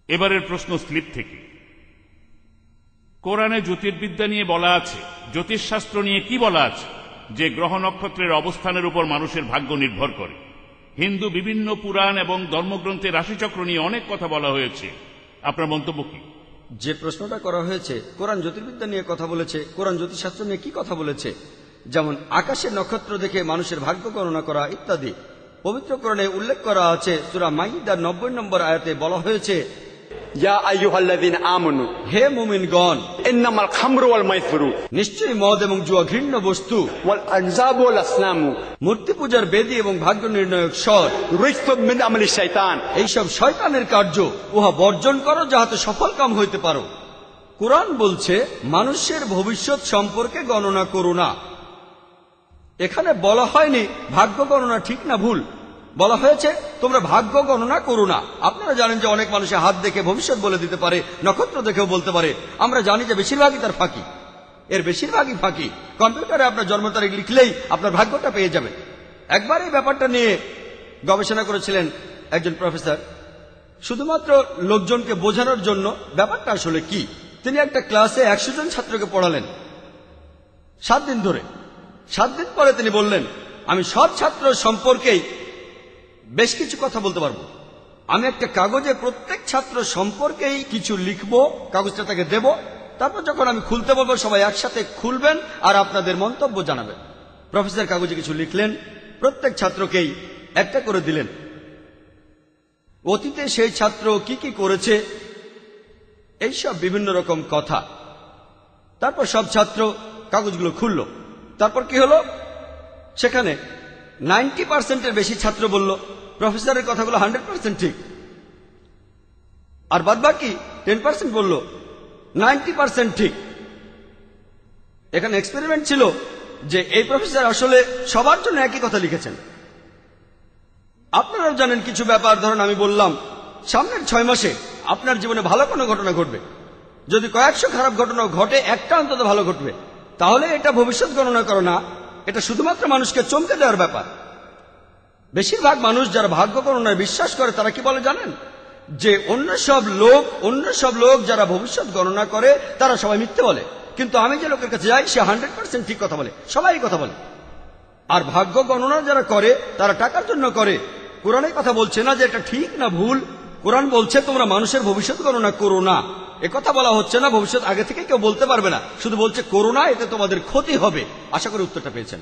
এবারের প্রশ্ন স্লিপ থেকে। কোরআনে জ্যোতির্বিদ্যা নিয়ে বলা আছে, জ্যোতিষশাস্ত্র নিয়ে কি বলা আছে যে গ্রহ নক্ষত্রের অবস্থানের উপর মানুষের ভাগ্য নির্ভর করে? হিন্দু বিভিন্ন পুরাণ এবং ধর্মগ্রন্থে রাশিচক্র নিয়ে অনেক কথা বলা হয়েছে, আপনার মন্তব্য কি? যে প্রশ্নটা করা হয়েছে, কোরআন জ্যোতির্বিদ্যা নিয়ে কথা বলেছে, কোরআন জ্যোতিষশাস্ত্র নিয়ে কি কথা বলেছে, যেমন আকাশের নক্ষত্র দেখে মানুষের ভাগ্য গণনা করা ইত্যাদি। পবিত্র কোরআনে উল্লেখ করা আছে, সূরা মাইদার 90 নম্বর আয়াতে বলা হয়েছে, ইয়া আইয়ুহাল্লাযীনা আমানু, হে মুমিনগণ, ইন্নামাল খামরু ওয়াল মাইসিরু, নিশ্চয়ই মদ এবং জুয়া ঘৃণ্য বস্তু, ওয়াল আনজাবু ওয়াল আসনামু, মূর্তি পূজার বেদী এবং ভাগ্য নির্ণায়ক স্বর, রিজসুম মিন আমালি শাইতান, এইসব শয়তানের কার্য, উহা বর্জন করো যাহাতে সফল কাম হইতে পারো। কোরআন বলছে মানুষের ভবিষ্যৎ সম্পর্কে গণনা করো না। এখানে বলা হয়নি ভাগ্য গণনা ঠিক না ভুল, বলা হয়েছে তোমরা ভাগ্য গণনা করো না। আপনারা জানেন যে অনেক মানুষের হাত দেখে ভবিষ্যৎ বলে দিতে পারে, নক্ষত্র দেখেও বলতে পারে। আমরা জানি যে বেশিরভাগই তার ফাঁকি, এর বেশিরভাগই ফাঁকি। কম্পিউটারে আপনার জন্ম তারিখ লিখলেই আপনার ভাগ্যটা পেয়ে যাবেন। একবার এই ব্যাপারটা নিয়ে গবেষণা করেছিলেন একজন প্রফেসর, শুধুমাত্র লোকজনকে বোঝানোর জন্য ব্যাপারটা আসলে কি। তিনি একটা ক্লাসে 100 জন ছাত্রকে পড়ালেন 7 দিন ধরে। 7 দিন পরে তিনি বললেন, আমি সব ছাত্র সম্পর্কেই বেশ কিছু কথা বলতে পারবো। আমি একটা কাগজে প্রত্যেক ছাত্র সম্পর্কেই কিছু লিখবো, কাগজটা তাকে দেব, তারপর যখন আমি খুলতে বলবো সবাই একসাথে খুলবেন আর আপনাদের মন্তব্য জানাবেন। প্রফেসর কাগজে কিছু লিখলেন, প্রত্যেক ছাত্রকেই একটা করে দিলেন, অতীতে সেই ছাত্র কি কি করেছে, এইসব বিভিন্ন রকম কথা। তারপর সব ছাত্র কাগজগুলো খুলল। তারপর কি হলো, সেখানে 90% বেশি ছাত্র বলল প্রফেসরের কথাগুলো 100% ঠিক, আর বাদবাকি 10% বলল 90% ঠিক। এখানে এক্সপেরিমেন্ট ছিল যে এই প্রফেসর আসলে সবার জন্য একই কথা লিখেছেন। আপনারাও জানেন কিছু ব্যাপার, ধরুন আমি বললাম সামনের 6 মাসে আপনার জীবনে ভালো কোনো ঘটনা ঘটবে। যদি কয়েকশো খারাপ ঘটনা ঘটে, একটা অন্তত ভালো ঘটবে, তাহলে এটা ভবিষ্যৎ গণনা করো না, এটা শুধুমাত্র মানুষকে চমকে দেওয়ার ব্যাপার। বেশিরভাগ মানুষ যারা ভাগ্য গণনায় বিশ্বাস করে তারা কি বলে জানেন, যে অন্য সব লোক যারা ভবিষ্যৎ গণনা করে তারা সবাই মিথ্যে বলে, কিন্তু আমি যে লোকের কাছে যাই সে 100% ঠিক কথা বলে, সবাই কথা বলে। আর ভাগ্য গণনা যারা করে তারা টাকার জন্য করে। কোরআনের কথা বলছে না যে এটা ঠিক না ভুল, কোরআন বলছে তোমরা মানুষের ভবিষ্যৎ গণনা করো না। একথা বলা হচ্ছে না ভবিষ্যৎ আগে থেকে কেউ বলতে পারবে না, শুধু বলছে করো না, এতে তোমাদের ক্ষতি হবে। আশা করি উত্তরটা পেয়েছেন।